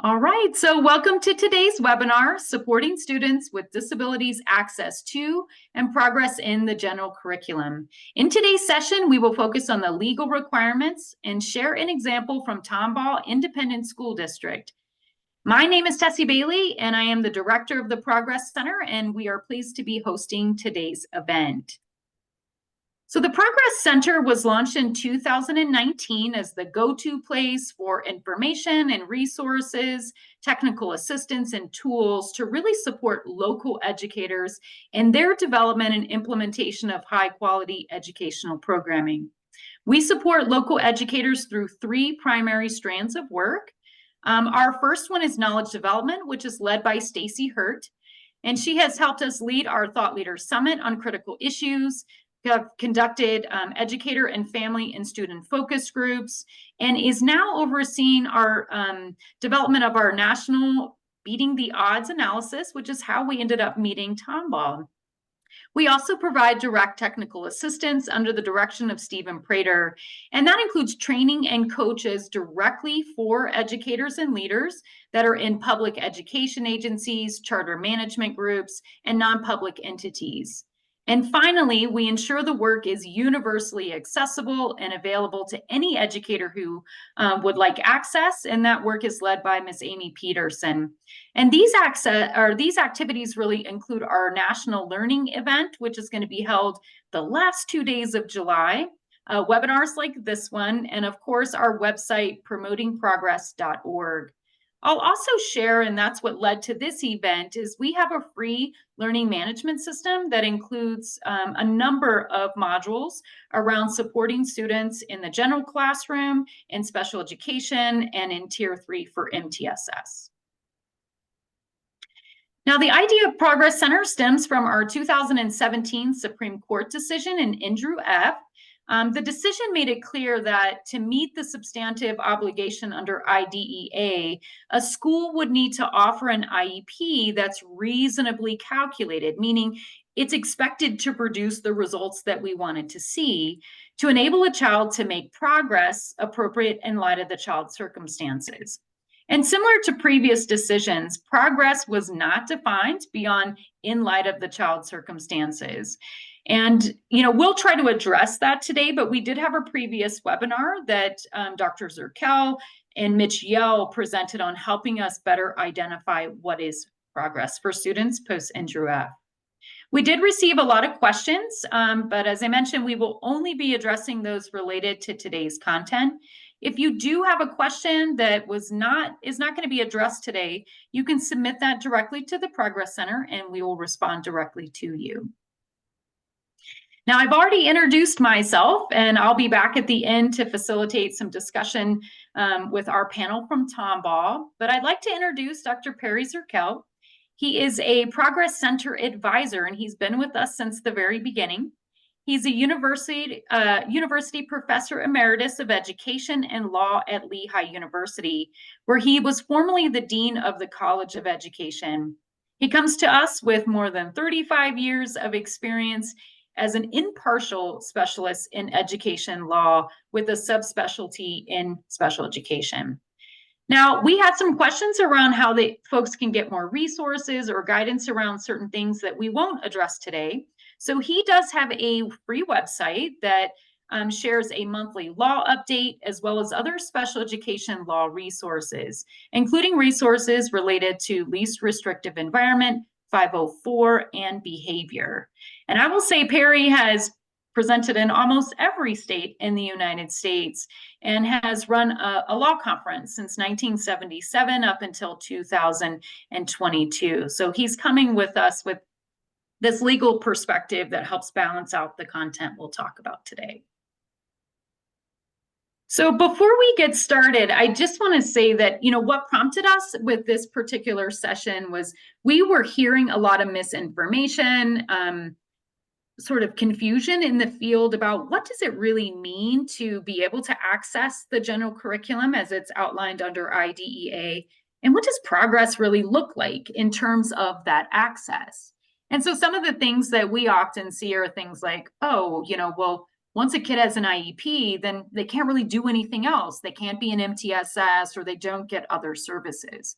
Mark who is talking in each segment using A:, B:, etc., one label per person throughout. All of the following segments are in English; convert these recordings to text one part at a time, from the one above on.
A: All right, so welcome to today's webinar, Supporting Students with Disabilities Access to and Progress in the General Curriculum. In today's session, we will focus on the legal requirements and share an example from Tomball Independent School District. My name is Tessie Bailey, and I am the Director of the Progress Center, and we are pleased to be hosting today's event. So the Progress Center was launched in 2019 as the go-to place for information and resources, technical assistance, and tools to really support local educators in their development and implementation of high-quality educational programming. We support local educators through three primary strands of work. Our first one is knowledge development, which is led by Stacy Hurt, and she has helped us lead our Thought Leaders Summit on critical issues, have conducted educator and family and student focus groups, and is now overseeing our development of our national Beating the Odds analysis, which is how we ended up meeting Tomball. We also provide direct technical assistance under the direction of Stephen Prater, and that includes training and coaches directly for educators and leaders that are in public education agencies, charter management groups, and non-public entities. And finally, we ensure the work is universally accessible and available to any educator who would like access, and that work is led by Ms. Amy Peterson. And these activities really include our National Learning event, which is going to be held the last 2 days of July, webinars like this one, and of course, our website, promotingprogress.org. I'll also share, and that's what led to this event, is we have a free learning management system that includes a number of modules around supporting students in the general classroom, in special education, and in Tier 3 for MTSS. Now, the idea of Progress Center stems from our 2017 Supreme Court decision in Andrew F. The decision made it clear that to meet the substantive obligation under IDEA, a school would need to offer an IEP that's reasonably calculated, meaning it's expected to produce the results that we wanted to see to enable a child to make progress appropriate in light of the child's circumstances. And similar to previous decisions, progress was not defined beyond in light of the child's circumstances. And, we'll try to address that today, but we did have a previous webinar that Dr. Zirkel and Mitch Yell presented on helping us better identify what is progress for students post-Andrew F. We did receive a lot of questions, but as I mentioned, we will only be addressing those related to today's content. If you do have a question that is not going to be addressed today, you can submit that directly to the Progress Center and we will respond directly to you. Now, I've already introduced myself, and I'll be back at the end to facilitate some discussion with our panel from Tomball, but I'd like to introduce Dr. Perry Zirkel. He is a Progress Center advisor, and he's been with us since the very beginning. He's a university professor emeritus of education and law at Lehigh University, where he was formerly the dean of the College of Education. He comes to us with more than 35 years of experience as an impartial specialist in education law with a subspecialty in special education. Now, we had some questions around how folks can get more resources or guidance around certain things that we won't address today. So he does have a free website that shares a monthly law update as well as other special education law resources, including resources related to least restrictive environment, 504, and behavior. And I will say Perry has presented in almost every state in the United States and has run a law conference since 1977 up until 2022. So he's coming with us with this legal perspective that helps balance out the content we'll talk about today. So before we get started, I just want to say that, what prompted us with this particular session was we were hearing a lot of misinformation, sort of confusion in the field about what does it really mean to be able to access the general curriculum as it's outlined under IDEA, and what does progress really look like in terms of that access. And so some of the things that we often see are things like, well, once a kid has an IEP, then they can't really do anything else. They can't be an MTSS or they don't get other services.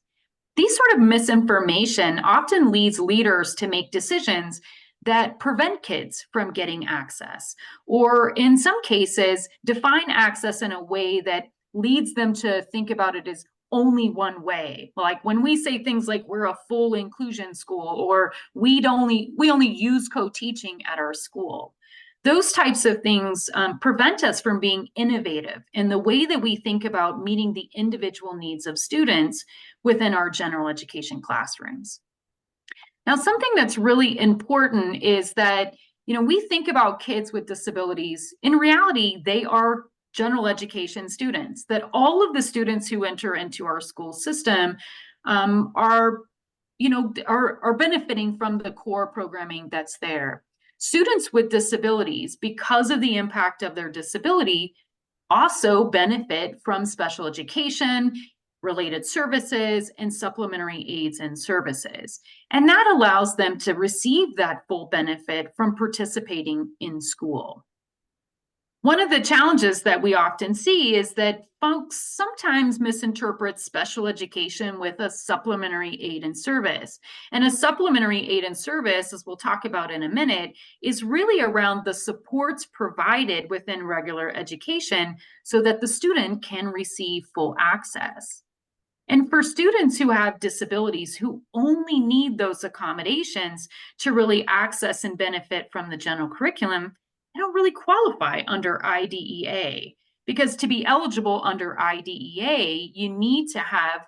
A: These sort of misinformation often leads leaders to make decisions that prevent kids from getting access, or in some cases, define access in a way that leads them to think about it as only one way. Like when we say things like we're a full inclusion school, or we only use co-teaching at our school. Those types of things prevent us from being innovative in the way that we think about meeting the individual needs of students within our general education classrooms. Now, something that's really important is that, we think about kids with disabilities. In reality, they are general education students, that all of the students who enter into our school system are benefiting from the core programming that's there. Students with disabilities, because of the impact of their disability, also benefit from special education, related services, and supplementary aids and services. And that allows them to receive that full benefit from participating in school. One of the challenges that we often see is that folks sometimes misinterpret special education with a supplementary aid and service. And a supplementary aid and service, as we'll talk about in a minute, is really around the supports provided within regular education so that the student can receive full access. And for students who have disabilities who only need those accommodations to really access and benefit from the general curriculum, they don't really qualify under IDEA, because to be eligible under IDEA, you need to have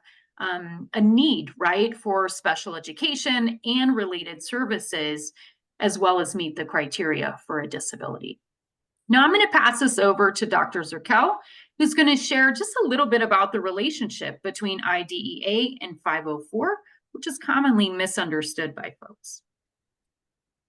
A: a need, right, for special education and related services, as well as meet the criteria for a disability. Now I'm going to pass this over to Dr. Zirkel, who's going to share just a little bit about the relationship between IDEA and 504, which is commonly misunderstood by folks.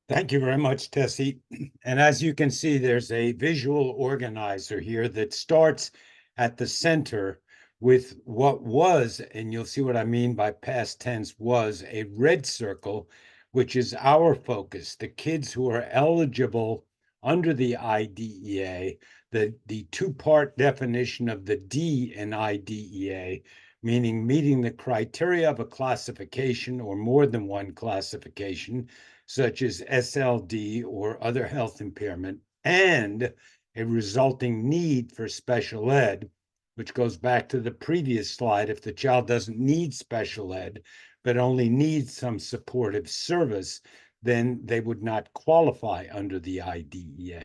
B: Thank you very much, Tessie. And as you can see, there's a visual organizer here that starts at the center with what was, and you'll see what I mean by past tense, was a red circle, which is our focus, the kids who are eligible under the IDEA, the two-part definition of the D in IDEA, meaning meeting the criteria of a classification or more than one classification, such as SLD or other health impairment, and a resulting need for special ed, which goes back to the previous slide. If the child doesn't need special ed, but only needs some supportive service, then they would not qualify under the IDEA.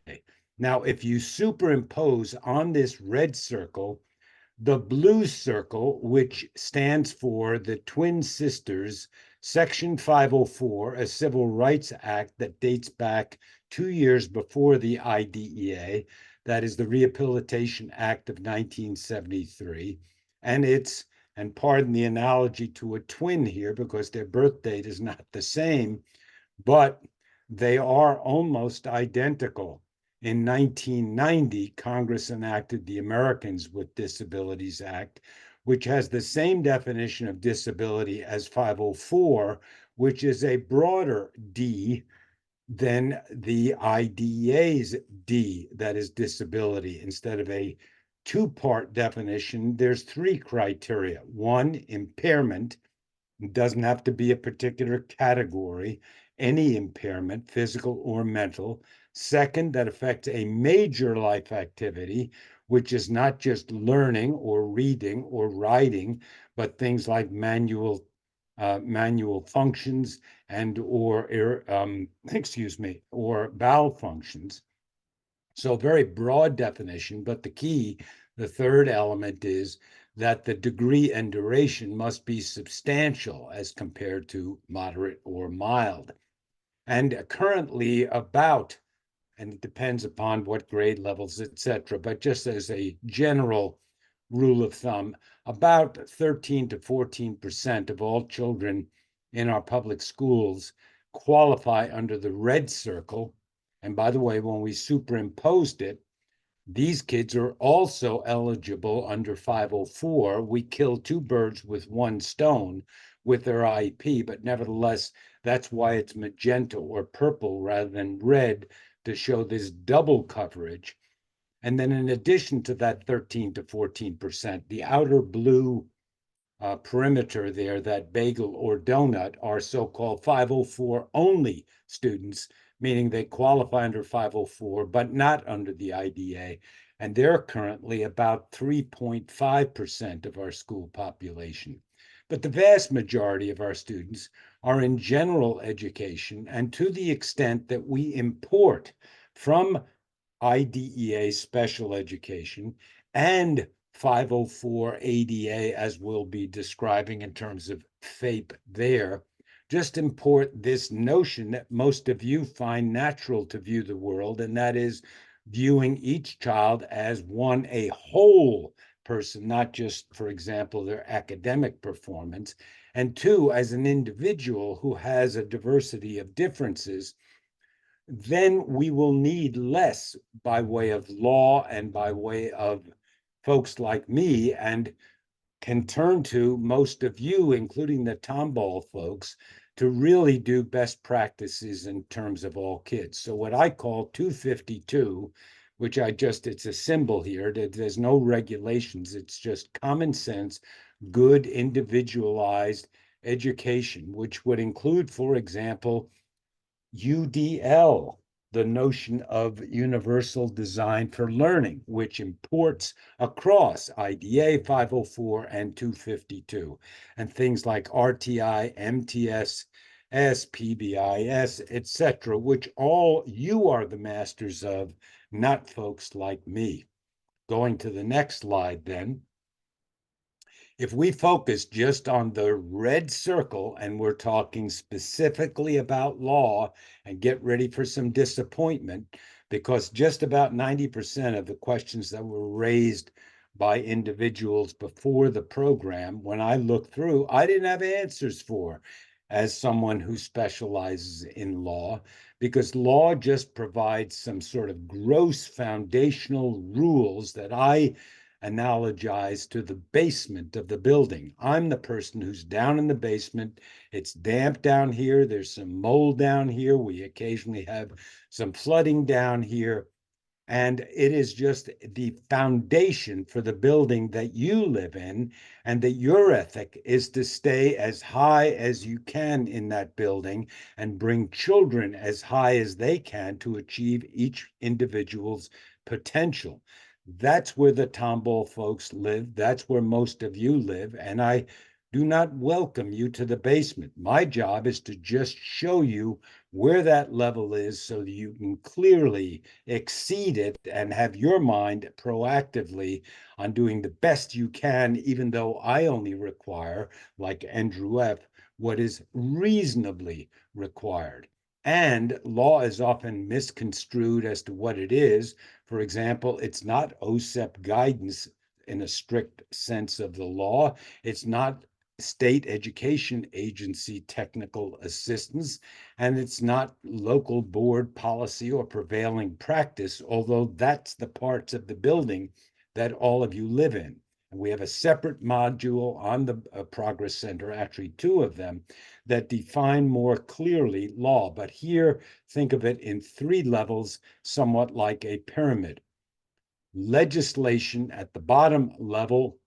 B: Now, if you superimpose on this red circle the blue circle, which stands for the Twin Sisters, Section 504, a civil rights act that dates back 2 years before the IDEA, that is the Rehabilitation Act of 1973, and pardon the analogy to a twin here because their birth date is not the same, but they are almost identical. In 1990, Congress enacted the Americans with Disabilities Act, which has the same definition of disability as 504, which is a broader D than the IDEA's D, that is disability. Instead of a two-part definition, there's three criteria. One, impairment. It doesn't have to be a particular category, any impairment, physical or mental. Second, that affects a major life activity, which is not just learning or reading or writing, but things like manual functions and or bowel functions. So very broad definition, but the third element is that the degree and duration must be substantial as compared to moderate or mild. And currently and it depends upon what grade levels, etc., but just as a general rule of thumb, about 13 to 14% of all children in our public schools qualify under the red circle. And by the way, when we superimposed it, these kids are also eligible under 504. We kill two birds with one stone with their IEP, but nevertheless, that's why it's magenta or purple rather than red, to show this double coverage. And then in addition to that 13 to 14%, the outer blue perimeter there, that bagel or donut, are so-called 504 only students, meaning they qualify under 504, but not under the IDA. And they're currently about 3.5% of our school population. But the vast majority of our students are in general education, and to the extent that we import from IDEA special education and 504 ADA, as we'll be describing in terms of FAPE there, just import this notion that most of you find natural to view the world, and that is viewing each child as one, a whole person, not just, for example, their academic performance, and two, as an individual who has a diversity of differences. Then we will need less by way of law and by way of folks like me, and can turn to most of you, including the Tomball folks, to really do best practices in terms of all kids. So what I call 252, which it's a symbol here, that there's no regulations, it's just common sense, good individualized education, which would include, for example, UDL, the notion of universal design for learning, which imports across IDA 504 and 252, and things like RTI, MTS, PBIS, etc., which all you are the masters of, not folks like me. Going to the next slide then. If we focus just on the red circle, and we're talking specifically about law, and get ready for some disappointment, because just about 90% of the questions that were raised by individuals before the program, when I looked through, I didn't have answers for, as someone who specializes in law, because law just provides some sort of gross foundational rules that I analogize to the basement of the building. I'm the person who's down in the basement. It's damp down here. There's some mold down here. We occasionally have some flooding down here. And it is just the foundation for the building that you live in, and that your ethic is to stay as high as you can in that building and bring children as high as they can to achieve each individual's potential. That's where the Tomball folks live. That's where most of you live. And I do not welcome you to the basement. My job is to just show you where that level is so that you can clearly exceed it and have your mind proactively on doing the best you can, even though I only require, like Andrew F., what is reasonably required. And law is often misconstrued as to what it is. For example, it's not OSEP guidance in a strict sense of the law. It's not state education agency technical assistance, and it's not local board policy or prevailing practice, although that's the parts of the building that all of you live in. And we have a separate module on the Progress Center, actually two of them, that define more clearly law. But here, think of it in three levels, somewhat like a pyramid. Legislation at the bottom level,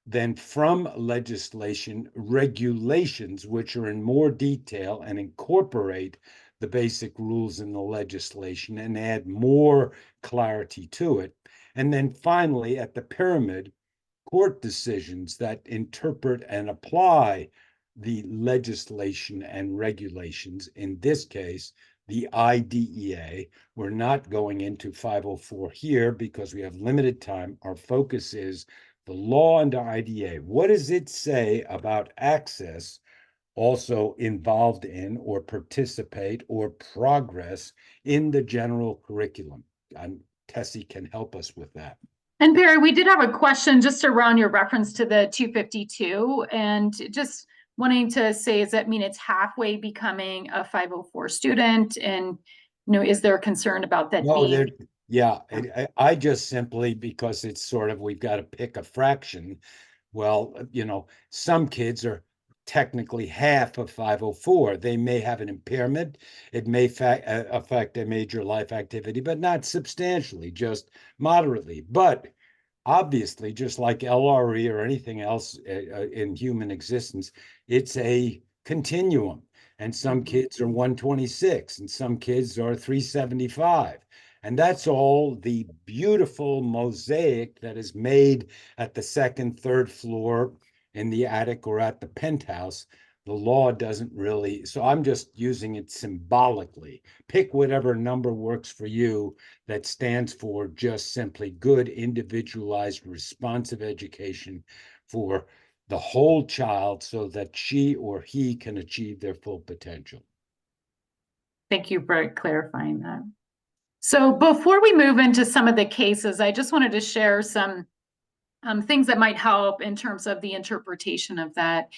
B: then from legislation, regulations, which are in more detail and incorporate the basic rules in the legislation and add more clarity to it. And then finally, at the pyramid, court decisions that interpret and apply the legislation and regulations, in this case, the IDEA. We're not going into 504 here because we have limited time. Our focus is the law under IDEA. What does it say about access, also involved in or participate or progress in the general curriculum? And Tessie can help us with that.
A: And Barry, we did have a question just around your reference to the 252, and just wanting to say, does that mean it's halfway becoming a 504 student? And, is there a concern about that being?
B: Yeah, I just simply, because it's sort of, we've got to pick a fraction. Well, some kids are technically half of 504. They may have an impairment. It may affect a major life activity, but not substantially, just moderately. But obviously, just like LRE or anything else in human existence, it's a continuum. And some kids are 126 and some kids are 375. And that's all the beautiful mosaic that is made at the second, third floor in the attic or at the penthouse. The law doesn't really, so I'm just using it symbolically. Pick whatever number works for you that stands for just simply good, individualized, responsive education for the whole child so that she or he can achieve their full potential.
A: Thank you for clarifying that. So before we move into some of the cases, I just wanted to share some things that might help in terms of the interpretation of that.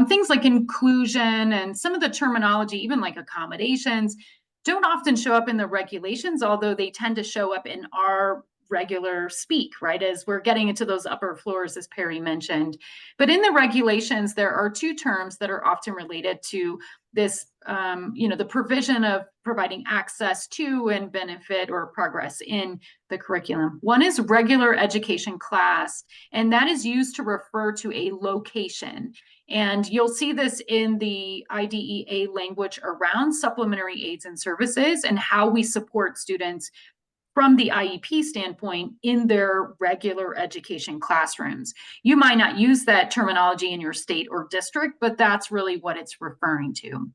A: Things like inclusion and some of the terminology, even like accommodations, don't often show up in the regulations, although they tend to show up in our regular speak, right? As we're getting into those upper floors, as Perry mentioned. But in the regulations, there are two terms that are often related to this, the provision of providing access to and benefit or progress in the curriculum. One is regular education class, and that is used to refer to a location. And you'll see this in the IDEA language around supplementary aids and services and how we support students from the IEP standpoint in their regular education classrooms. You might not use that terminology in your state or district, but that's really what it's referring to.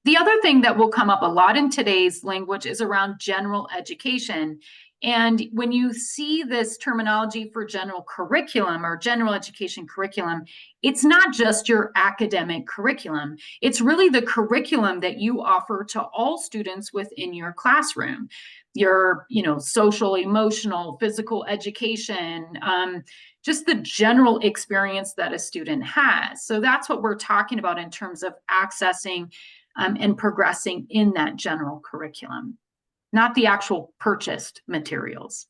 A: The other thing that will come up a lot in today's language is around general education. And when you see this terminology for general curriculum or general education curriculum, it's not just your academic curriculum. It's really the curriculum that you offer to all students within your classroom. Your, social, emotional, physical education, just the general experience that a student has. So that's what we're talking about in terms of accessing and progressing in that general curriculum, not the actual purchased materials.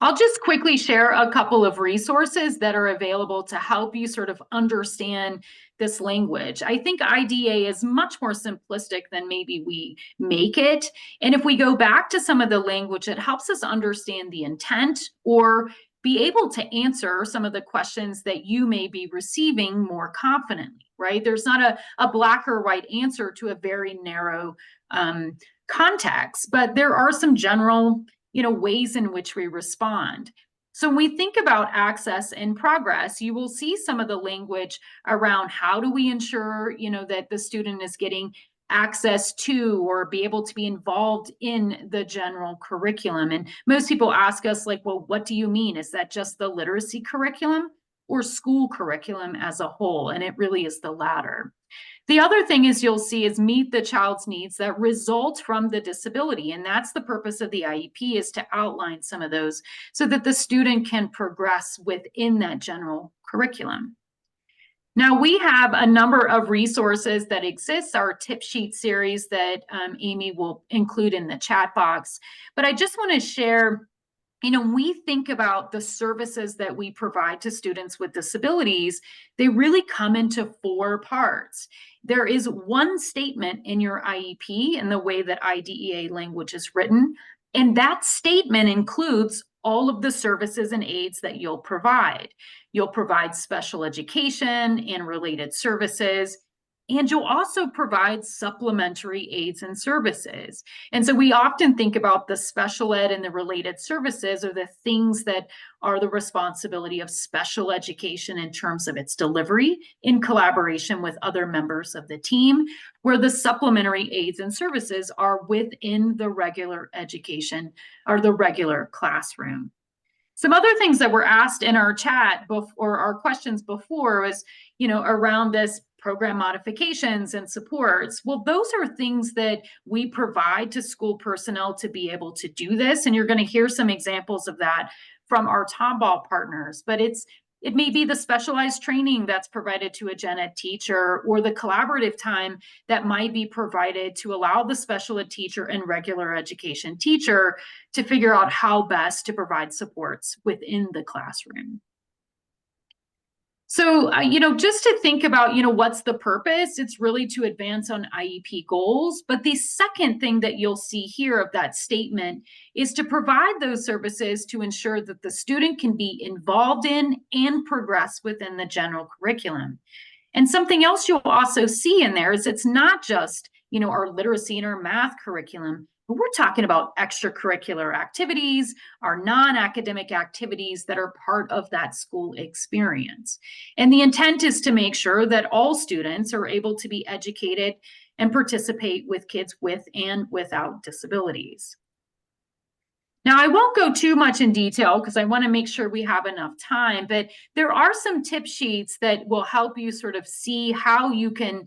A: I'll just quickly share a couple of resources that are available to help you sort of understand this language. I think IDEA is much more simplistic than maybe we make it. And if we go back to some of the language, it helps us understand the intent or be able to answer some of the questions that you may be receiving more confidently, right? There's not a black or white answer to a very narrow context, but there are some general ways in which we respond. So when we think about access and progress, you will see some of the language around how do we ensure, that the student is getting access to or be able to be involved in the general curriculum. And most people ask us like, well, what do you mean? Is that just the literacy curriculum or school curriculum as a whole? And it really is the latter. The other thing is you'll see is meet the child's needs that result from the disability. And that's the purpose of the IEP, is to outline some of those so that the student can progress within that general curriculum. Now we have a number of resources that exist, our tip sheet series that Amy will include in the chat box. But I just want to share, when we think about the services that we provide to students with disabilities, they really come into four parts. There is one statement in your IEP in the way that IDEA language is written, and that statement includes all of the services and aids that you'll provide. You'll provide special education and related services, and you'll also provide supplementary aids and services. And so we often think about the special ed and the related services are the things that are the responsibility of special education in terms of its delivery in collaboration with other members of the team, where the supplementary aids and services are within the regular education or the regular classroom. Some other things that were asked in our chat or our questions before was, around this program modifications and supports. Well, those are things that we provide to school personnel to be able to do this. And you're going to hear some examples of that from our Tomball partners, but it may be the specialized training that's provided to a gen ed teacher or the collaborative time that might be provided to allow the special ed teacher and regular education teacher to figure out how best to provide supports within the classroom. So, just to think about, what's the purpose? It's really to advance on IEP goals. But the second thing that you'll see here of that statement is to provide those services to ensure that the student can be involved in and progress within the general curriculum. And something else you'll also see in there is it's not just, our literacy and our math curriculum, but we're talking about extracurricular activities, our non-academic activities that are part of that school experience. And the intent is to make sure that all students are able to be educated and participate with kids with and without disabilities. Now, I won't go too much in detail because I want to make sure we have enough time, but there are some tip sheets that will help you sort of see how you can,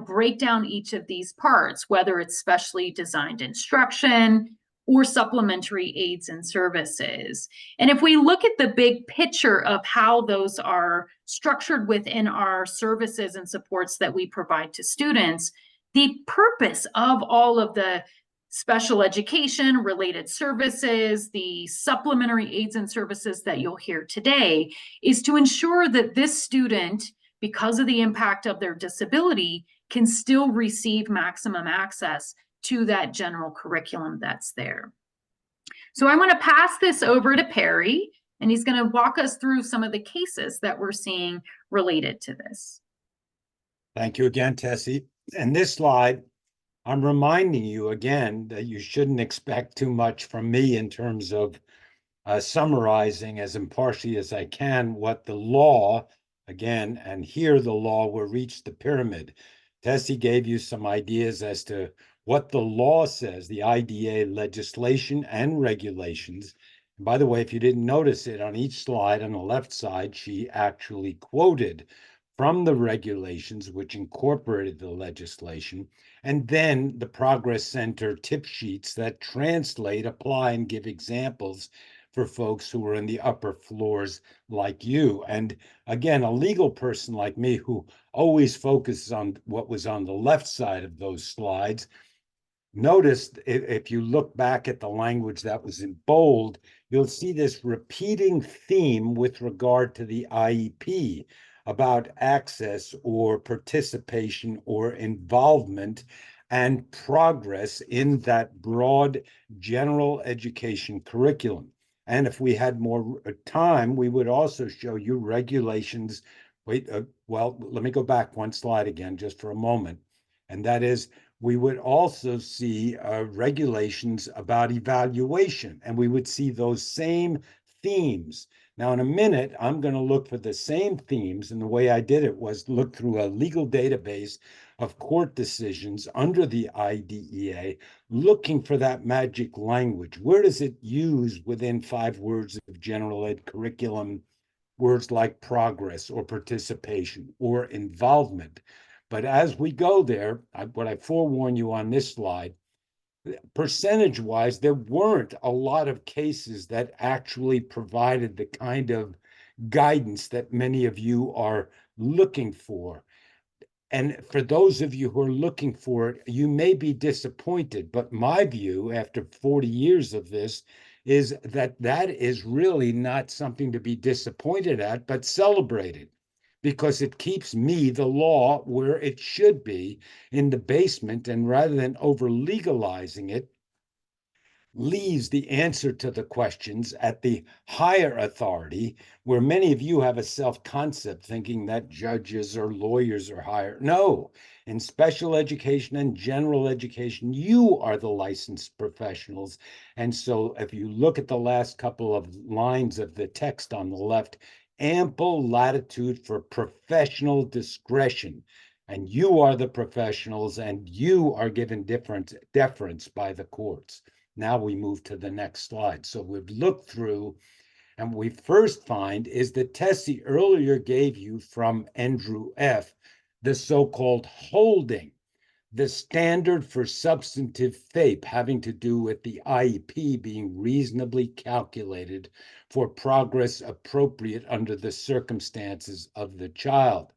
A: break down each of these parts, whether it's specially designed instruction or supplementary aids and services. And if we look at the big picture of how those are structured within our services and supports that we provide to students, the purpose of all of the special education related services, the supplementary aids and services that you'll hear today, is to ensure that this student, because of the impact of their disability, can still receive maximum access to that general curriculum that's there. So I want to pass this over to Perry, and he's going to walk us through some of the cases that we're seeing related to this.
B: Thank you again, Tessie. And this slide, I'm reminding you again that you shouldn't expect too much from me in terms of summarizing as impartially as I can what the law, again, and here the law will reach the pyramid. Tessie gave you some ideas as to what the law says, the IDA legislation and regulations. And by the way, if you didn't notice it, on each slide on the left side, she actually quoted from the regulations which incorporated the legislation, and then the Progress Center tip sheets that translate, apply, and give examples for folks who are in the upper floors like you. And again, a legal person like me who always focuses on what was on the left side of those slides, notice if you look back at the language that was in bold, you'll see this repeating theme with regard to the IEP about access or participation or involvement and progress in that broad general education curriculum. And if we had more time, we would also show you regulations. Wait, well, let me go back one slide again just for a moment. And that is, we would also see regulations about evaluation, and we would see those same themes. Now, in a minute, I'm going to look for the same themes, and the way I did it was look through a legal database of court decisions under the IDEA, looking for that magic language. Where does it use within 5 words of general ed curriculum words like progress or participation or involvement? But as we go there, what I forewarn you on this slide, percentage-wise, there weren't a lot of cases that actually provided the kind of guidance that many of you are looking for. And for those of you who are looking for it, you may be disappointed, but my view after 40 years of this is that that is really not something to be disappointed at, but celebrated, because it keeps me, the law, where it should be, in the basement, and rather than over legalizing it, leaves the answer to the questions at the higher authority, where many of you have a self-concept thinking that judges or lawyers are higher. No, in special education and general education, you are the licensed professionals. And so if you look at the last couple of lines of the text on the left, ample latitude for professional discretion. And you are the professionals, and you are given deference by the courts. Now we move to the next slide. So we've looked through, and what we first find is that Tessie earlier gave you from Andrew F. the so-called holding, the standard for substantive FAPE having to do with the IEP being reasonably calculated for progress appropriate under the circumstances of the child.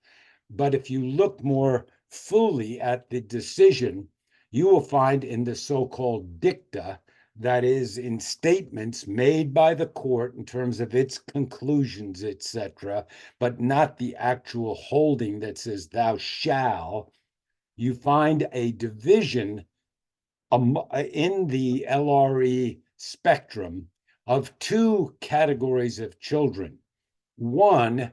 B: But if you look more fully at the decision, you will find in the so-called dicta that is in statements made by the court in terms of its conclusions, etc., but not the actual holding that says thou shall, you find a division in the LRE spectrum of two categories of children. One,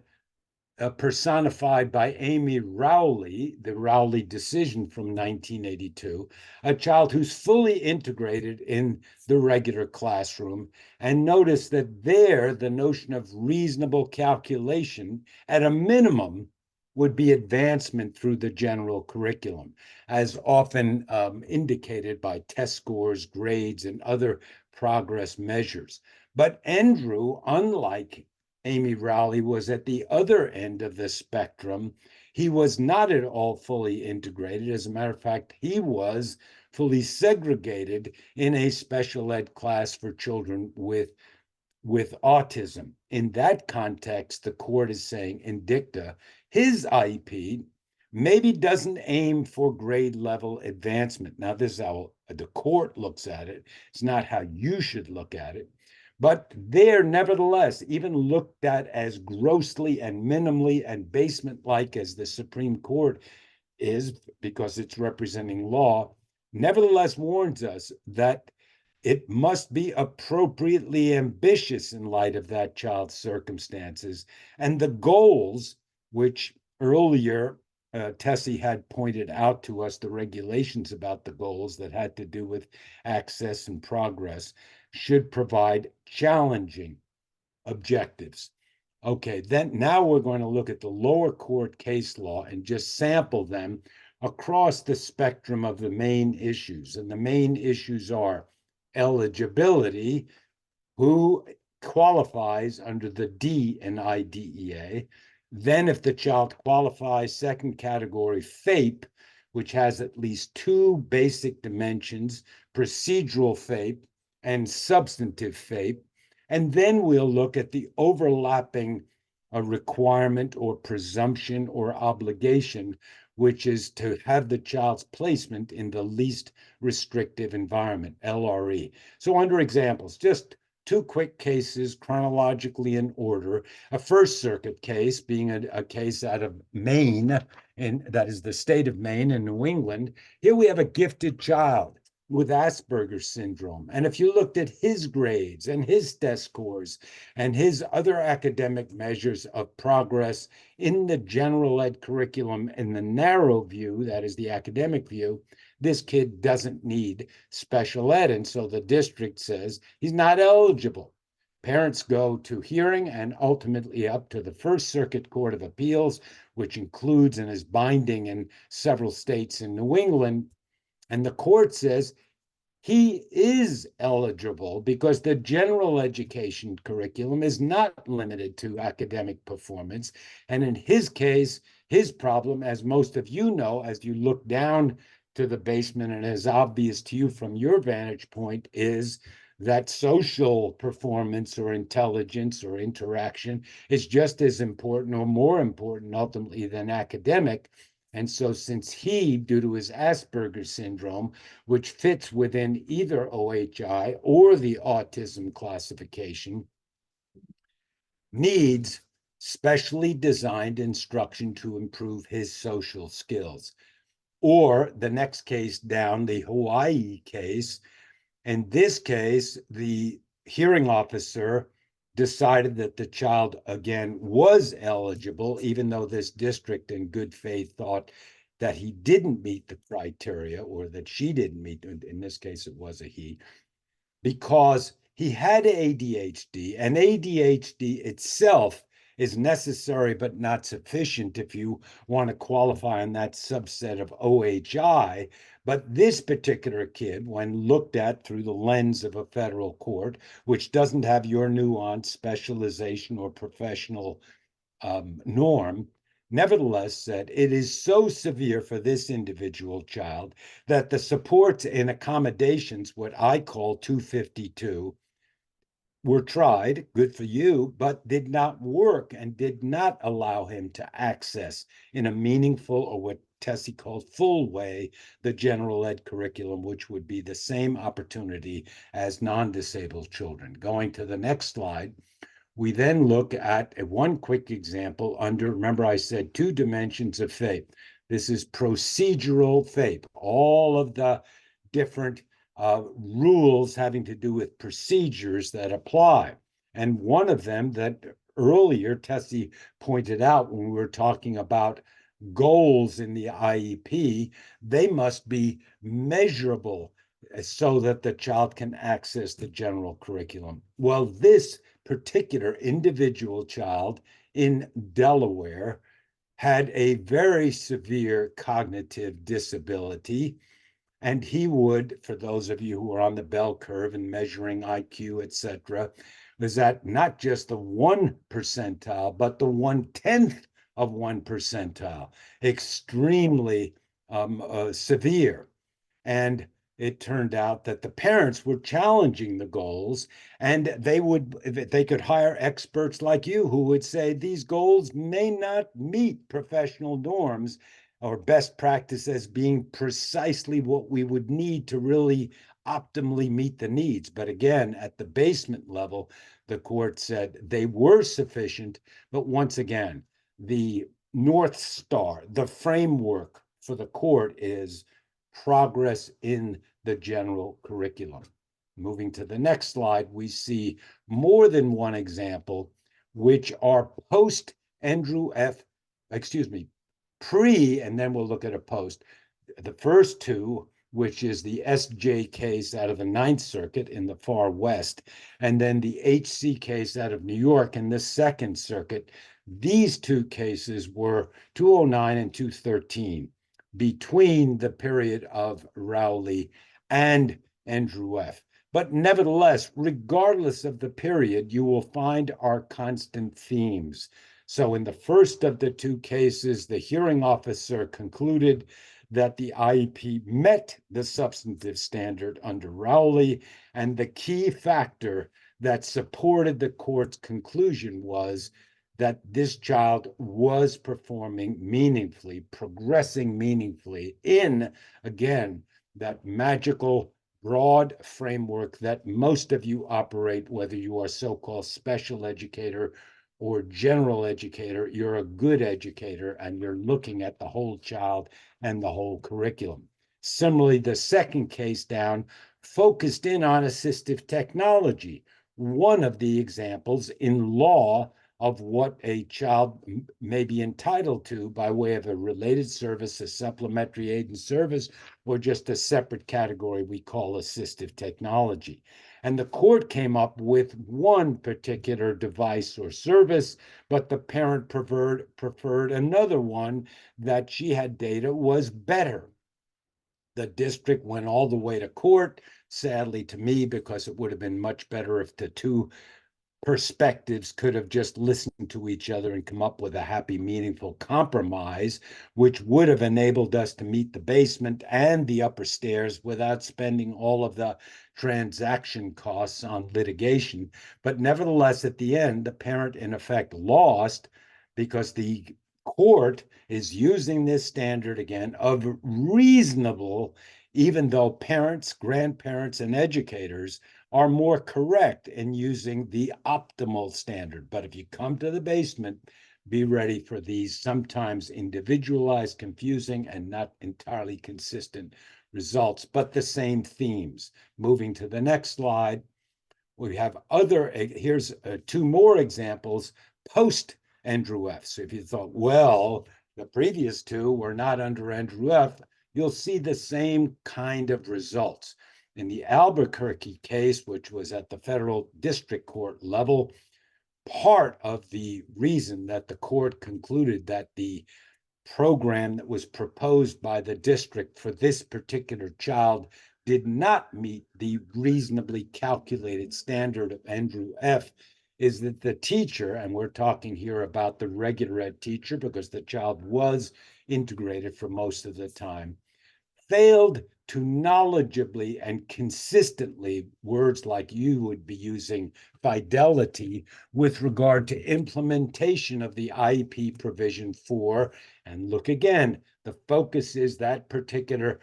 B: personified by Amy Rowley, the Rowley decision from 1982, a child who's fully integrated in the regular classroom. And notice that there, the notion of reasonable calculation, at a minimum, would be advancement through the general curriculum, as often indicated by test scores, grades, and other progress measures. But Andrew, unlike Amy Rowley, was at the other end of the spectrum. He was not at all fully integrated. As a matter of fact, he was fully segregated in a special ed class for children with autism. In that context, the court is saying in dicta, his IEP maybe doesn't aim for grade level advancement. Now, this is how the court looks at it. It's not how you should look at it. But they're nevertheless, even looked at as grossly and minimally and basement-like as the Supreme Court is, because it's representing law, nevertheless warns us that it must be appropriately ambitious in light of that child's circumstances. And the goals, which earlier Tessie had pointed out to us, the regulations about the goals that had to do with access and progress, should provide challenging objectives. Okay, then now we're going to look at the lower court case law and just sample them across the spectrum of the main issues. And the main issues are eligibility, who qualifies under the D in IDEA. Then if the child qualifies, second category, FAPE, which has at least two basic dimensions, procedural FAPE and substantive FAPE. And then we'll look at the overlapping requirement or presumption or obligation, which is to have the child's placement in the least restrictive environment, LRE. So under examples, just two quick cases chronologically in order. A First Circuit case being a case out of Maine, and that is the state of Maine in New England. Here we have a gifted child with Asperger's syndrome. And if you looked at his grades and his test scores and his other academic measures of progress in the general ed curriculum in the narrow view, that is the academic view, this kid doesn't need special ed. And so the district says he's not eligible. Parents go to hearing and ultimately up to the First Circuit Court of Appeals, which includes and is binding in several states in New England. And the court says he is eligible because the general education curriculum is not limited to academic performance. And in his case, his problem, as most of you know, as you look down to the basement and as obvious to you from your vantage point, is that social performance or intelligence or interaction is just as important or more important ultimately than academic. And so since he, due to his Asperger's syndrome, which fits within either OHI or the autism classification, needs specially designed instruction to improve his social skills. Or the next case down, the Hawaii case. In this case, the hearing officer decided that the child, again, was eligible, even though this district in good faith thought that he didn't meet the criteria or that she didn't meet, in this case, it was a he, because he had ADHD, and ADHD itself is necessary but not sufficient if you want to qualify on that subset of OHI. But this particular kid, when looked at through the lens of a federal court, which doesn't have your nuance, specialization, or professional norm, nevertheless said it is so severe for this individual child that the supports and accommodations, what I call 252, were tried, good for you, but did not work and did not allow him to access in a meaningful, or what Tessie called full way, the general ed curriculum, which would be the same opportunity as non-disabled children. Going to the next slide, we then look at one quick example under, remember I said 2 dimensions of FAPE. This is procedural FAPE, all of the different rules having to do with procedures that apply. And one of them that earlier Tessie pointed out when we were talking about goals in the IEP, they must be measurable so that the child can access the general curriculum. Well, this particular individual child in Delaware had a very severe cognitive disability. And he would, for those of you who are on the bell curve and measuring IQ, et cetera, was at not just the 1 percentile, but the 1/10 of 1 percentile, extremely severe. And it turned out that the parents were challenging the goals, and they could hire experts like you who would say these goals may not meet professional norms or best practice as being precisely what we would need to really optimally meet the needs. But again, at the basement level, the court said they were sufficient. But once again, the North Star, the framework for the court is progress in the general curriculum. Moving to the next slide, we see more than one example, which are pre, and then we'll look at a post. The first 2, which is the SJ case out of the Ninth Circuit in the far west, and then the HC case out of New York in the Second Circuit. These 2 cases were 209 and 213. Between the period of Rowley and Andrew F. But nevertheless, regardless of the period, you will find our constant themes. So in the first of the 2 cases, the hearing officer concluded that the IEP met the substantive standard under Rowley, and the key factor that supported the court's conclusion was that this child was performing meaningfully, progressing meaningfully in, again, that magical broad framework that most of you operate, whether you are so-called special educator or general educator, you're a good educator and you're looking at the whole child and the whole curriculum. Similarly, the second case down focused in on assistive technology, one of the examples in law of what a child may be entitled to by way of a related service, a supplementary aid and service, or just a separate category we call assistive technology. And the court came up with one particular device or service, but the parent preferred another one that she had data was better. The district went all the way to court, sadly to me, because it would have been much better if the 2 perspectives could have just listened to each other and come up with a happy, meaningful compromise, which would have enabled us to meet the basement and the upper stairs without spending all of the transaction costs on litigation. But nevertheless, at the end, the parent in effect lost because the court is using this standard again of reasonable, even though parents, grandparents, and educators are more correct in using the optimal standard. But if you come to the basement, be ready for these sometimes individualized, confusing, and not entirely consistent results, but the same themes. Moving to the next slide, we have here's 2 more examples post Andrew F. So if you thought, well, the previous 2 were not under Andrew F., you'll see the same kind of results. In the Albuquerque case, which was at the federal district court level, part of the reason that the court concluded that the program that was proposed by the district for this particular child did not meet the reasonably calculated standard of Andrew F. is that the teacher, and we're talking here about the regular ed teacher because the child was integrated for most of the time, failed to knowledgeably and consistently, words like you would be using, fidelity, with regard to implementation of the IEP provision for, and look again, the focus is that particular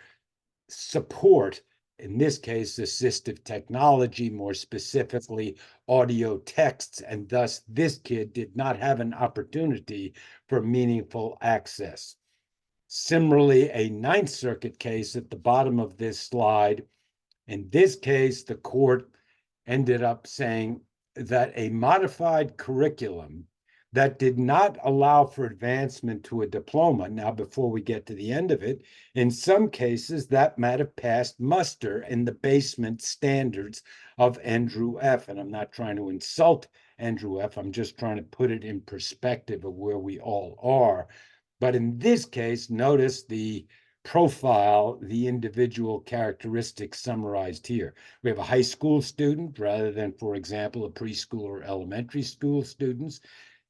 B: support, in this case, assistive technology, more specifically audio texts, and thus this kid did not have an opportunity for meaningful access. Similarly, a Ninth Circuit case at the bottom of this slide, in this case, the court ended up saying that a modified curriculum that did not allow for advancement to a diploma, now before we get to the end of it, in some cases that might have passed muster in the basement standards of Andrew F. And I'm not trying to insult Andrew F. I'm just trying to put it in perspective of where we all are. But in this case, notice the profile, the individual characteristics summarized here. We have a high school student rather than, for example, a preschool or elementary school students.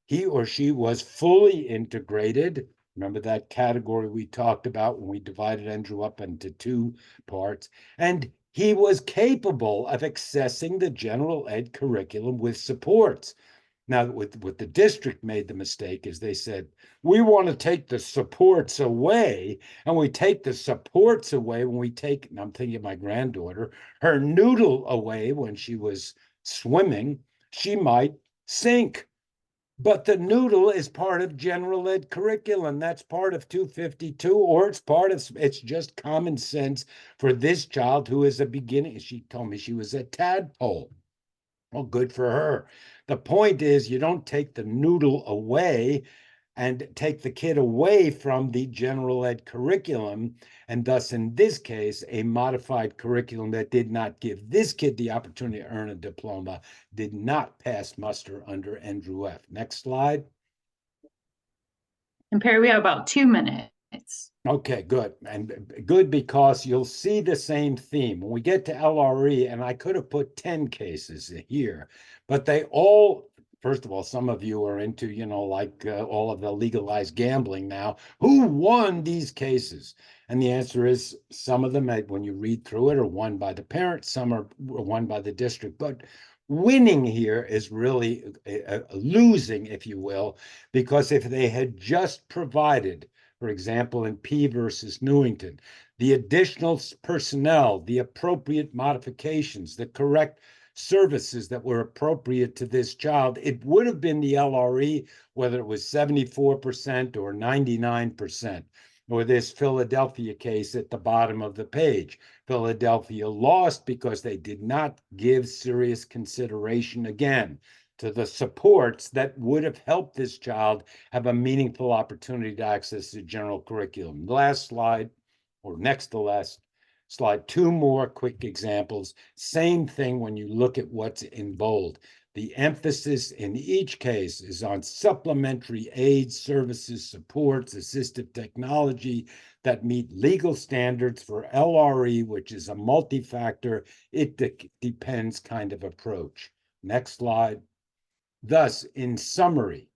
B: He or she was fully integrated. Remember that category we talked about when we divided Andrew up into two parts. And he was capable of accessing the general ed curriculum with supports. Now, what the district made the mistake is they said, we want to take the supports away, and we take the supports away when we take, and I'm thinking of my granddaughter, her noodle away when she was swimming, she might sink. But the noodle is part of general ed curriculum. That's part of 252, or it's just common sense for this child who is a beginning. She told me she was a tadpole. Well, good for her. The point is, you don't take the noodle away and take the kid away from the general ed curriculum. And thus, in this case, a modified curriculum that did not give this kid the opportunity to earn a diploma did not pass muster under Andrew F. Next slide.
A: And Perry, we have about 2 minutes.
B: Okay, good. And good because you'll see the same theme. When we get to LRE, and I could have put 10 cases here, but they all, first of all, some of you are into, like all of the legalized gambling now. Who won these cases? And the answer is some of them, when you read through it, are won by the parent, some are won by the district. But winning here is really losing, if you will, because if they had just provided, for example, in P versus Newington, the additional personnel, the appropriate modifications, the correct services that were appropriate to this child, it would have been the LRE, whether it was 74% or 99%. Or this Philadelphia case at the bottom of the page. Philadelphia lost because they did not give serious consideration, again, to the supports that would have helped this child have a meaningful opportunity to access the general curriculum. Last slide, or next to last slide, 2 more quick examples. Same thing when you look at what's in bold. The emphasis in each case is on supplementary aids, services, supports, assistive technology that meet legal standards for LRE, which is a multi-factor, it depends kind of approach. Next slide. Thus, in summary,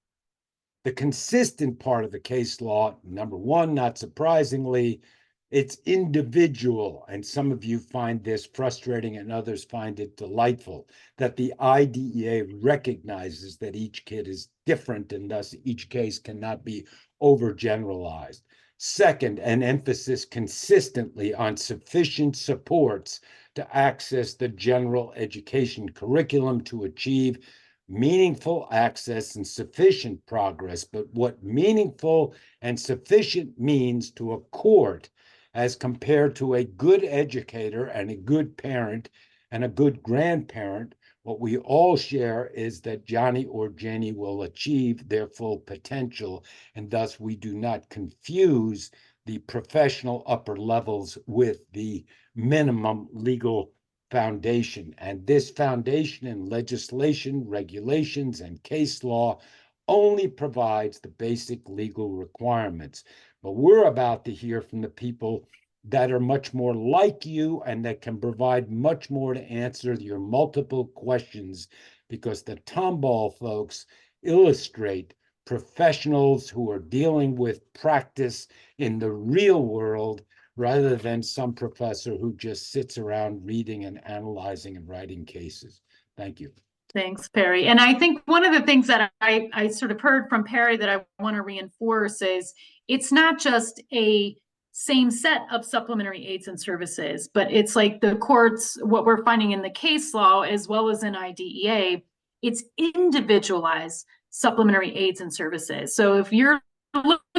B: the consistent part of the case law, number one, not surprisingly, it's individual, and some of you find this frustrating and others find it delightful, that the IDEA recognizes that each kid is different and thus each case cannot be overgeneralized. Second, an emphasis consistently on sufficient supports to access the general education curriculum to achieve meaningful access and sufficient progress. But what meaningful and sufficient means to a court as compared to a good educator and a good parent and a good grandparent, what we all share is that Johnny or Jenny will achieve their full potential, and thus we do not confuse the professional upper levels with the minimum legal foundation. And this foundation in legislation, regulations, and case law only provides the basic legal requirements. But we're about to hear from the people that are much more like you and that can provide much more to answer your multiple questions, because the Tomball folks illustrate professionals who are dealing with practice in the real world rather than some professor who just sits around reading and analyzing and writing cases. Thank you.
A: Thanks, Perry. And I think one of the things that I sort of heard from Perry that I want to reinforce is it's not just a same set of supplementary aids and services, but it's like the courts, what we're finding in the case law as well as in IDEA, it's individualized supplementary aids and services. So if you're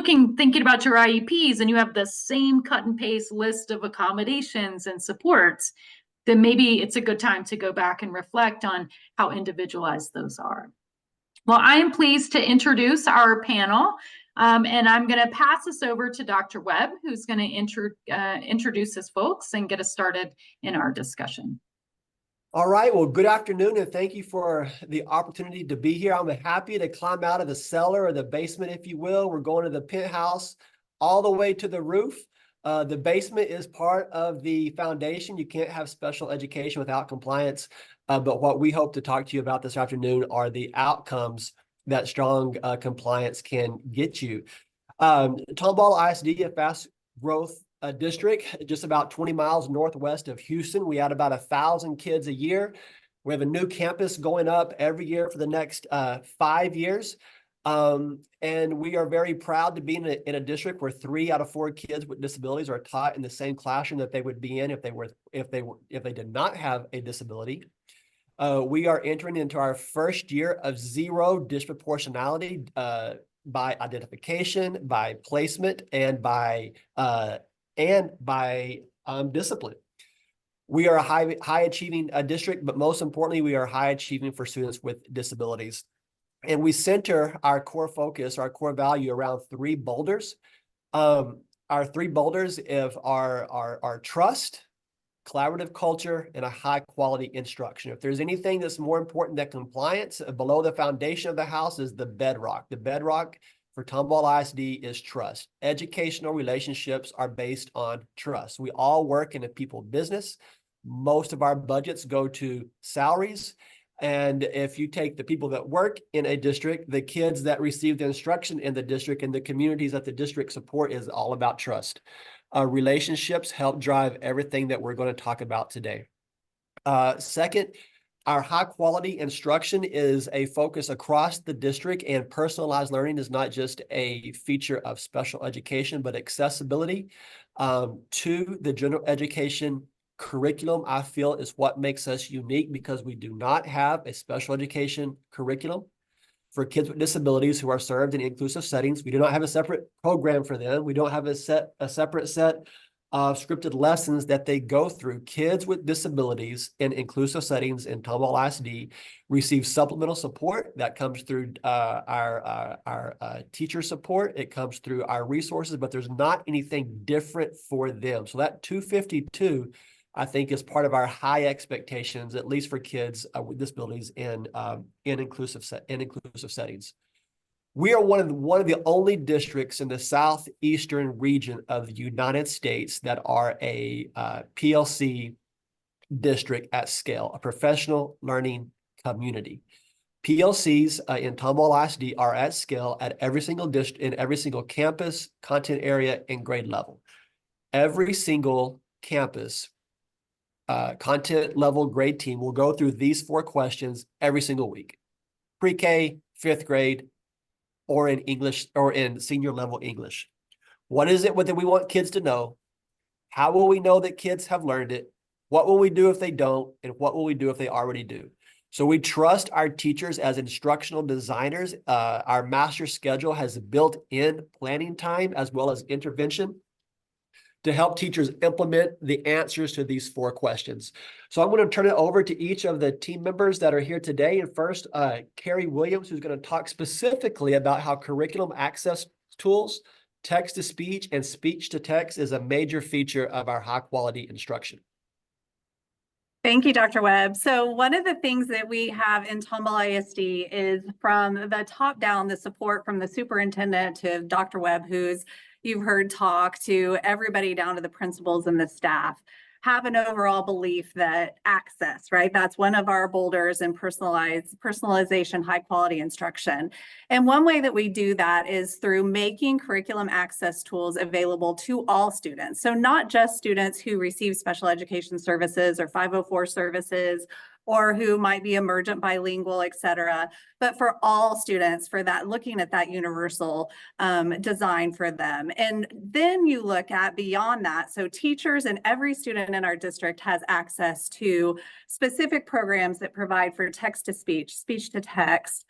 A: thinking about your IEPs and you have the same cut and paste list of accommodations and supports, then maybe it's a good time to go back and reflect on how individualized those are. Well, I am pleased to introduce our panel, and I'm going to pass this over to Dr. Webb, who's going to introduce his folks and get us started in our discussion.
C: All right, well, good afternoon, and thank you for the opportunity to be here. I'm happy to climb out of the cellar or the basement, if you will. We're going to the penthouse all the way to the roof. The basement is part of the foundation. You can't have special education without compliance. But what we hope to talk to you about this afternoon are the outcomes that strong compliance can get you. Tomball ISD, a fast growth district, just about 20 miles northwest of Houston. We add about 1,000 kids a year. We have a new campus going up every year for the next 5 years. And we are very proud to be in a district where 3 out of 4 kids with disabilities are taught in the same classroom that they would be in if they did not have a disability. We are entering into our first year of zero disproportionality by identification, by placement, and by discipline. We are a high achieving district, but most importantly, we are high achieving for students with disabilities. And we center our core focus, our core value around 3 boulders. Our 3 boulders are trust, collaborative culture, and a high quality instruction. If there's anything that's more important than compliance, below the foundation of the house is the bedrock. The bedrock for Tomball ISD is trust. Educational relationships are based on trust. We all work in a people business. Most of our budgets go to salaries. And if you take the people that work in a district, the kids that receive the instruction in the district, and the communities that the district support is all about trust. Relationships help drive everything that we're going to talk about today. Second, our high quality instruction is a focus across the district, and personalized learning is not just a feature of special education, but accessibility to the general education curriculum, I feel, is what makes us unique, because we do not have a special education curriculum for kids with disabilities who are served in inclusive settings. We do not have a separate program for them. We don't have a separate set of scripted lessons that they go through. Kids with disabilities in inclusive settings in Tomball ISD receive supplemental support that comes through our teacher support. It comes through our resources, but there's not anything different for them. So that 252, I think, is part of our high expectations, at least for kids with disabilities in inclusive settings. We are one of the only districts in the southeastern region of the United States that are a PLC district at scale, a professional learning community. PLCs in Tomball ISD are at scale at every single district, in every single campus, content area, and grade level. Every single campus content level grade team will go through these 4 questions every single week: pre-K, 5th grade, or in English, or in senior level English. What is it that we want kids to know? How will we know that kids have learned it? What will we do if they don't? And what will we do if they already do? So we trust our teachers as instructional designers. Our master schedule has built-in planning time as well as intervention to help teachers implement the answers to these 4 questions. So I'm going to turn it over to each of the team members that are here today. And first, Carrie Williams, who's going to talk specifically about how curriculum access tools, text-to-speech, and speech-to-text is a major feature of our high-quality instruction.
D: Thank you, Dr. Webb. So one of the things that we have in Tomball ISD is, from the top down, the support from the superintendent to Dr. Webb, who's you've heard talk, to everybody down to the principals and the staff. have an overall belief that access, right? That's one of our boulders in personalization, high quality instruction. And one way that we do that is through making curriculum access tools available to all students. So not just students who receive special education services or 504 services, or who might be emergent bilingual, et cetera, but for all students, for that, looking at that universal design for them. And then you look at beyond that. So teachers and every student in our district has access to specific programs that provide for text to speech, speech to text,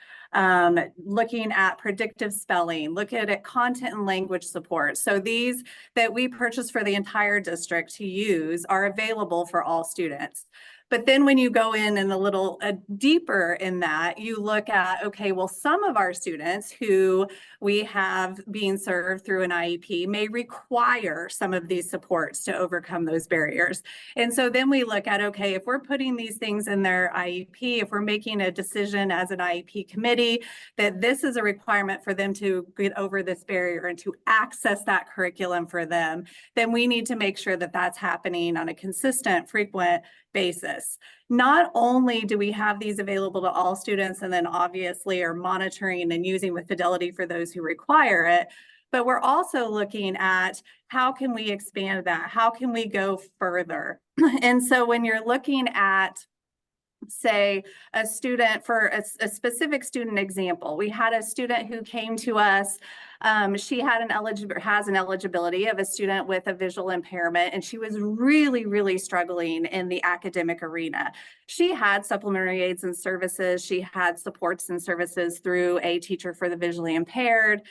D: looking at predictive spelling, looking at content and language support. So these that we purchase for the entire district to use are available for all students. But then when you go in and a little deeper in that, you look at, okay, well, some of our students who we have being served through an IEP may require some of these supports to overcome those barriers. And so then we look at, okay, if we're putting these things in their IEP, if we're making a decision as an IEP committee that this is a requirement for them to get over this barrier and to access that curriculum for them, then we need to make sure that that's happening on a consistent, frequent basis. Not only do we have these available to all students and then obviously are monitoring and using with fidelity for those who require it, but we're also looking at how can we expand that? How can we go further? And so when you're looking at, say, a student, for a specific student example, we had a student who came to us. She had has an eligibility of a student with a visual impairment, and she was really, really struggling in the academic arena. She had supplementary aids and services. She had supports and services through a teacher for the visually impaired,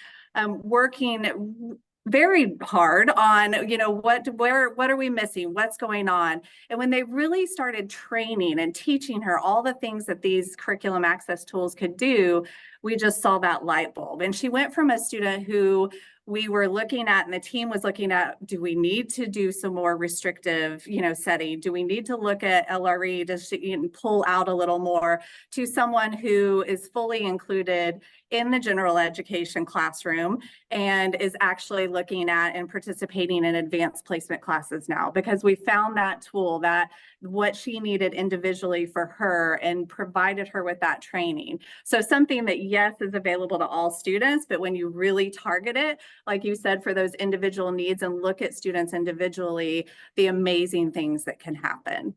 D: working very hard on, you know, what are we missing? What's going on? And when they really started training and teaching her all the things that these curriculum access tools could do, we just saw that light bulb. And she went from a student who we were looking at and the team was looking at, do we need to do some more restrictive, you know, setting? Do we need to look at LRE to pull out a little more, to someone who is fully included in the general education classroom and is actually looking at and participating in advanced placement classes now, because we found that tool, that what she needed individually for her, and provided her with that training. So something that, yes, is available to all students, but when you really target it, like you said, for those individual needs and look at students individually, the amazing things that can happen.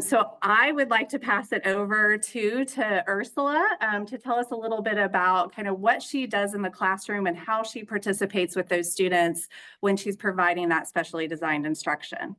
D: So I would like to pass it over to Ursula to tell us a little bit about kind of what she does in the classroom and how she participates with those students when she's providing that specially designed instruction.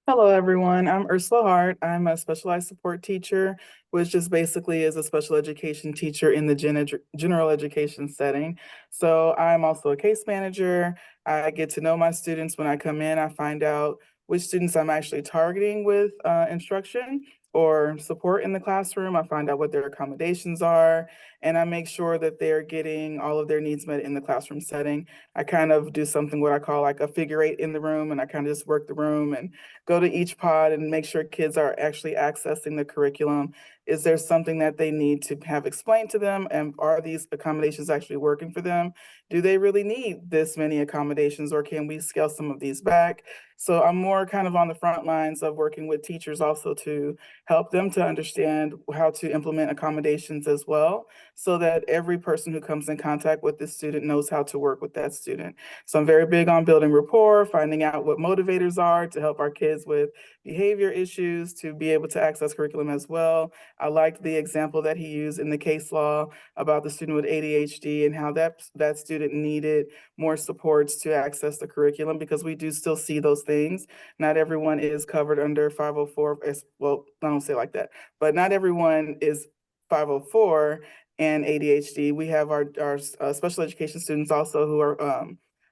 E: Hello, everyone. I'm Ursula Hart. I'm a specialized support teacher, which just basically is a special education teacher in the general education setting. So I'm also a case manager. I get to know my students when I come in. I find out which students I'm actually targeting with instruction or support in the classroom. I find out what their accommodations are, and I make sure that they're getting all of their needs met in the classroom setting. I kind of do something what I call like a figure eight in the room, and I kind of just work the room and go to each pod and make sure kids are actually accessing the curriculum. Is there something that they need to have explained to them? And are these accommodations actually working for them? Do they really need this many accommodations, or can we scale some of these back? So I'm more kind of on the front lines of working with teachers also to help them to understand how to implement accommodations as well, so that every person who comes in contact with the student knows how to work with that student. So I'm very big on building rapport, finding out what motivators are to help our kids with behavior issues to be able to access curriculum as well. I liked the example that he used in the case law about the student with ADHD and how that student needed more supports to access the curriculum, because we do still see those things. Not everyone is covered under 504, well, I don't say it like that, but not everyone is 504 and ADHD. We have our special education students also who are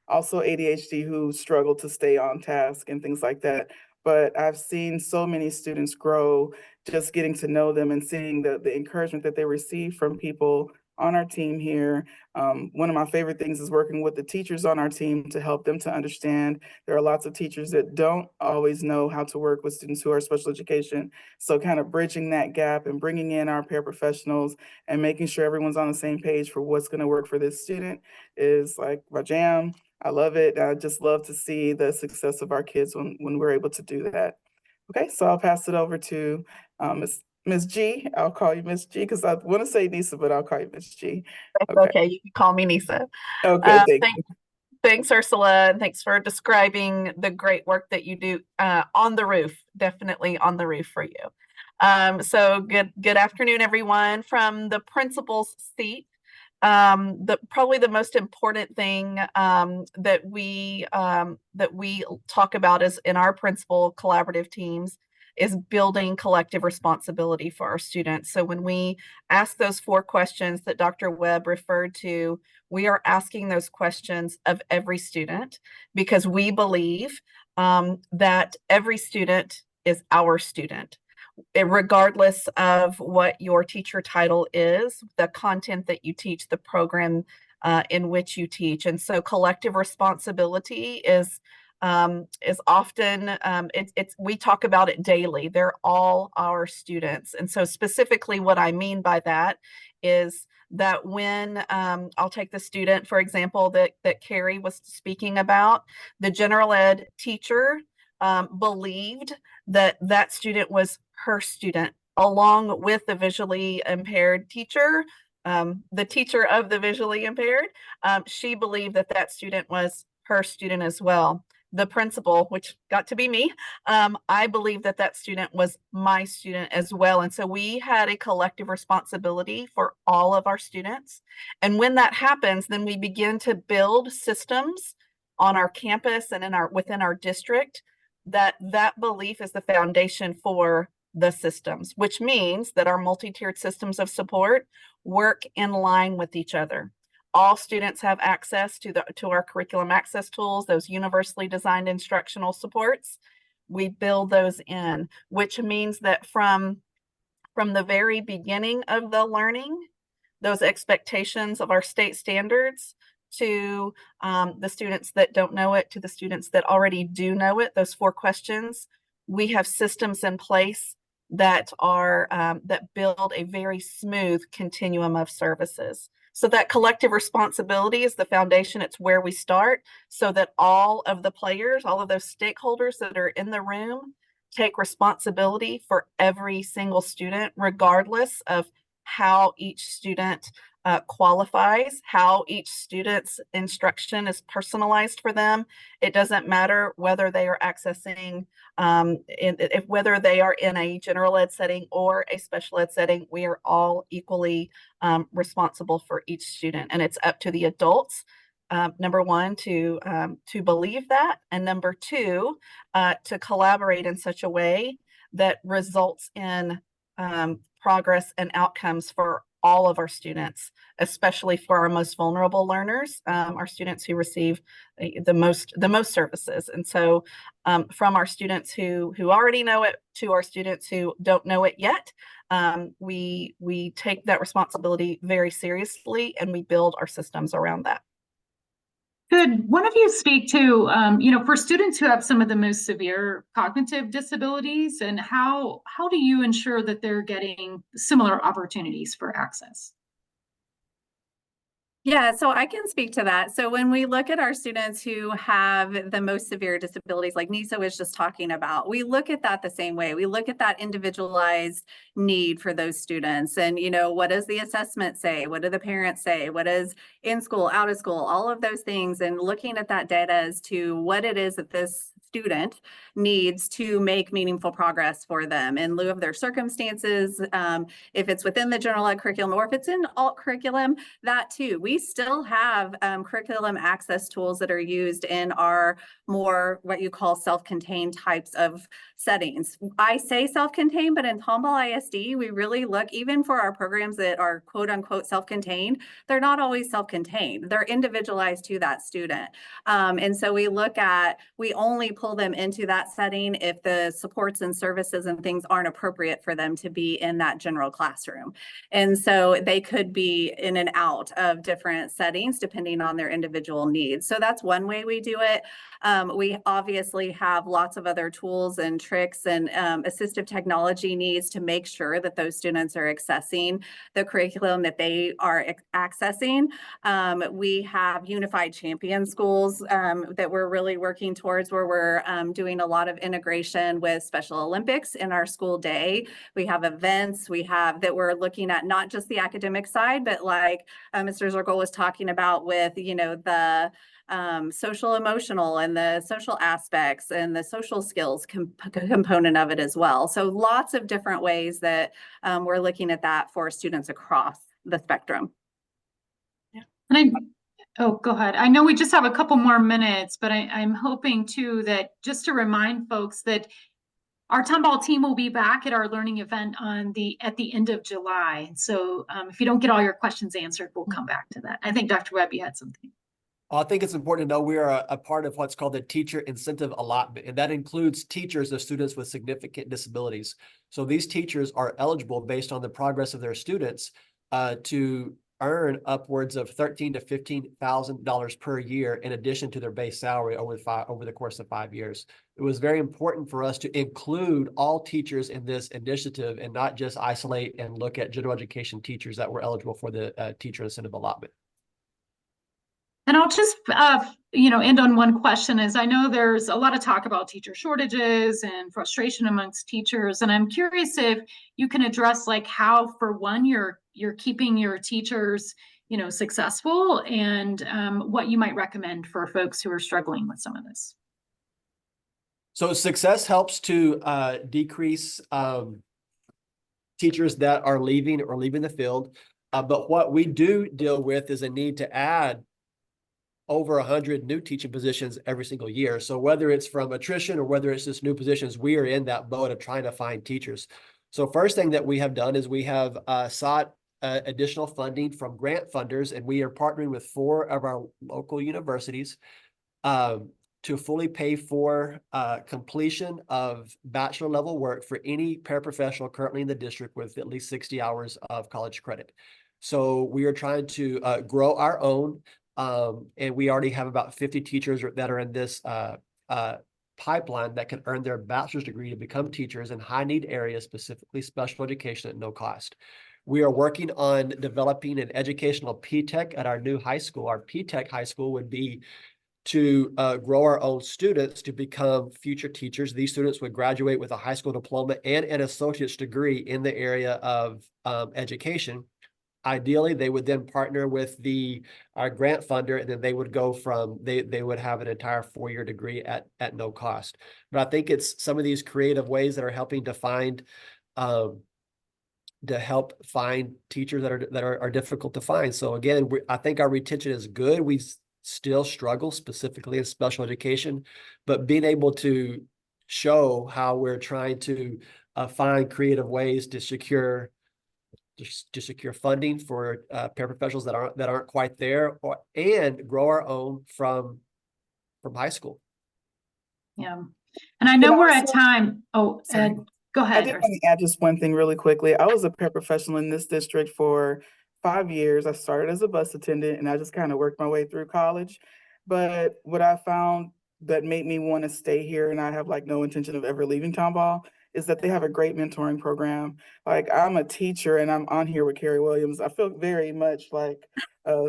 E: also ADHD, who struggle to stay on task and things like that. But I've seen so many students grow just getting to know them and seeing the encouragement that they receive from people on our team here. One of my favorite things is working with the teachers on our team to help them to understand. There are lots of teachers that don't always know how to work with students who are special education. So kind of bridging that gap and bringing in our paraprofessionals and making sure everyone's on the same page for what's going to work for this student is like my jam. I love it. I just love to see the success of our kids when we're able to do that. Okay, so I'll pass it over to Ms. G. I'll call you Ms. G because I want to say Nisa, but I'll call you Ms. G. Okay.
F: Okay, you can call me Nisa.
E: Okay, thank you.
F: Thanks, Ursula, and thanks for describing the great work that you do on the roof, definitely on the roof for you. So good afternoon, everyone. From the principal's seat, probably the most important thing that we talk about is in our principal collaborative teams is building collective responsibility for our students. So when we ask those 4 questions that Dr. Webb referred to, we are asking those questions of every student because we believe that every student is our student. Regardless of what your teacher title is, the content that you teach, the program in which you teach. And so collective responsibility is often, we talk about it daily. They're all our students. And so specifically what I mean by that is that when, I'll take the student, for example, that Carrie was speaking about, the general ed teacher believed that that student was her student, along with the visually impaired teacher, the teacher of the visually impaired. She believed that that student was her student as well. The principal, which got to be me, I believe that that student was my student as well. And so we had a collective responsibility for all of our students. And when that happens, then we begin to build systems on our campus and within our district that belief is the foundation for the systems, which means that our multi-tiered systems of support work in line with each other. All students have access to our curriculum access tools, those universally designed instructional supports. We build those in, which means that from the very beginning of the learning, those expectations of our state standards to the students that don't know it, to the students that already do know it, those 4 questions, we have systems in place that are that build a very smooth continuum of services. So that collective responsibility is the foundation. It's where we start so that all of the players, all of those stakeholders that are in the room take responsibility for every single student, regardless of how each student qualifies, how each student's instruction is personalized for them. It doesn't matter whether they are accessing, whether they are in a general ed setting or a special ed setting, we are all equally responsible for each student. And it's up to the adults, number 1, to believe that, and number 2, to collaborate in such a way that results in progress and outcomes for all of our students, especially for our most vulnerable learners, our students who receive the most services. And so from our students who already know it to our students who don't know it yet, we take that responsibility very seriously and we build our systems around that.
A: Could one of you speak to, for students who have some of the most severe cognitive disabilities, and how do you ensure that they're getting similar opportunities for access?
D: Yeah, so I can speak to that. So when we look at our students who have the most severe disabilities, like Nisa was just talking about, we look at that the same way. We look at that individualized need for those students. And, what does the assessment say? What do the parents say? What is in school, out of school, all of those things, and looking at that data as to what it is that this student needs to make meaningful progress for them in lieu of their circumstances. If it's within the general ed curriculum or if it's in alt curriculum, that too. We still have curriculum access tools that are used in our more what you call self-contained types of settings. I say self-contained, but in Tomball ISD, we really look, even for our programs that are quote unquote self-contained, they're not always self-contained. They're individualized to that student. And so we only pull them into that setting if the supports and services and things aren't appropriate for them to be in that general classroom. And so they could be in and out of different settings depending on their individual needs. So that's one way we do it. We obviously have lots of other tools and tricks and assistive technology needs to make sure that those students are accessing the curriculum that they are accessing. We have unified champion schools that we're really working towards, where we're doing a lot of integration with Special Olympics in our school day. We have events that we're looking at not just the academic side, but like Mr. Zirkel was talking about with, the social emotional and the social aspects and the social skills component of it as well. So lots of different ways that we're looking at that for students across the spectrum.
A: And go ahead. I know we just have a couple more minutes, but I'm hoping too that just to remind folks that our Tomball team will be back at our learning event at the end of July. So if you don't get all your questions answered, we'll come back to that. I think Dr. Webb, you had something.
C: I think it's important to know we are a part of what's called the teacher incentive allotment, and that includes teachers of students with significant disabilities. So these teachers are eligible based on the progress of their students to earn upwards of $13,000 to $15,000 per year in addition to their base salary over the course of 5 years. It was very important for us to include all teachers in this initiative and not just isolate and look at general education teachers that were eligible for the teacher incentive allotment.
A: And I'll just, end on one question. Is I know there's a lot of talk about teacher shortages and frustration amongst teachers, and I'm curious if you can address like how, for one, you're keeping your teachers, successful, and what you might recommend for folks who are struggling with some of this.
C: So success helps to decrease teachers that are leaving the field, but what we do deal with is a need to add over 100 new teaching positions every single year. So whether it's from attrition or whether it's just new positions, we are in that boat of trying to find teachers. So first thing that we have done is we have sought additional funding from grant funders, and we are partnering with 4 of our local universities to fully pay for completion of bachelor level work for any paraprofessional currently in the district with at least 60 hours of college credit. So we are trying to grow our own. And we already have about 50 teachers that are in this pipeline that can earn their bachelor's degree to become teachers in high need areas, specifically special education at no cost. We are working on developing an educational P-Tech at our new high school. Our P-Tech high school would be to grow our own students to become future teachers. These students would graduate with a high school diploma and an associate's degree in the area of education. Ideally, they would then partner with our grant funder, and then they would go they would have an entire 4-year degree at no cost. But I think it's some of these creative ways that are helping to help find teachers that are difficult to find. So again, I think our retention is good. We still struggle specifically in special education, but being able to show how we're trying to find creative ways to secure funding for paraprofessionals that aren't quite there, and grow our own from high school.
A: Yeah, and I know we're at time. Oh,
E: Sorry.
A: Go ahead.
E: I did want to add just one thing really quickly. I was a paraprofessional in this district for 5 years. I started as a bus attendant, and I just kind of worked my way through college. But what I found that made me want to stay here, and I have like no intention of ever leaving Tomball, is that they have a great mentoring program. Like, I'm a teacher and I'm on here with Carrie Williams. I feel very much like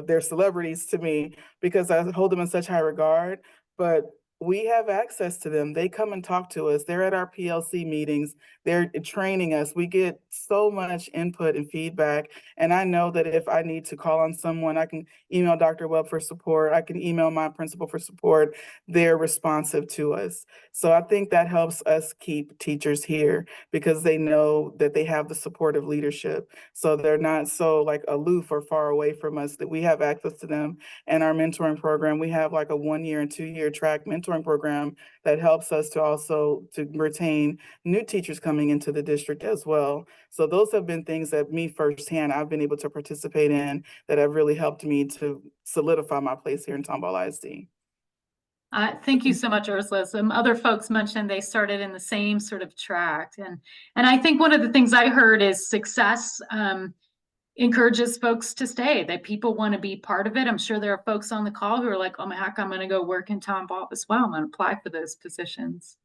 E: they're celebrities to me because I hold them in such high regard, but we have access to them. They come and talk to us. They're at our PLC meetings. They're training us. We get so much input and feedback. And I know that if I need to call on someone, I can email Dr. Webb for support. I can email my principal for support. They're responsive to us. So I think that helps us keep teachers here because they know that they have the support of leadership. So they're not so like aloof or far away from us, that we have access to them. And our mentoring program, we have like a 1-year and 2-year track mentoring program that helps us to retain new teachers coming into the district as well. So those have been things that me firsthand, I've been able to participate in that have really helped me to solidify my place here in Tomball ISD.
A: Thank you so much, Ursula. Some other folks mentioned they started in the same sort of track. And I think one of the things I heard is success encourages folks to stay, that people want to be part of it. I'm sure there are folks on the call who are like, oh my heck, I'm going to go work in Tomball as well. I'm going to apply for those positions.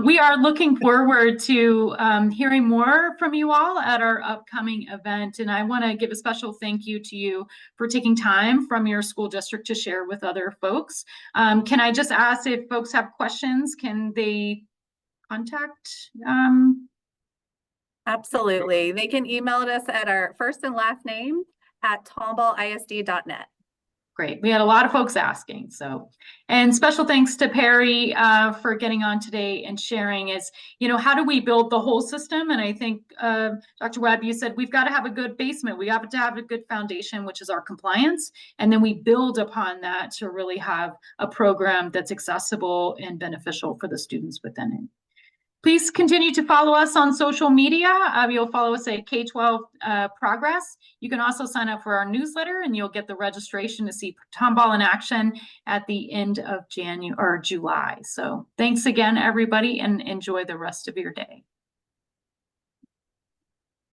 A: We are looking forward to hearing more from you all at our upcoming event. And I want to give a special thank you to you for taking time from your school district to share with other folks. Can I just ask if folks have questions, can they contact?
D: Absolutely. They can email us at our first and last name at tomballISD.net.
A: Great. We had a lot of folks asking. So, and special thanks to Perry for getting on today and sharing is, you know, how do we build the whole system? And I think, Dr. Webb, you said we've got to have a good basement. We have to have a good foundation, which is our compliance. And then we build upon that to really have a program that's accessible and beneficial for the students within it. Please continue to follow us on social media. You'll follow us at K-12 Progress. You can also sign up for our newsletter and you'll get the registration to see Tomball in action at the end of July. So thanks again, everybody, and enjoy the rest of your day.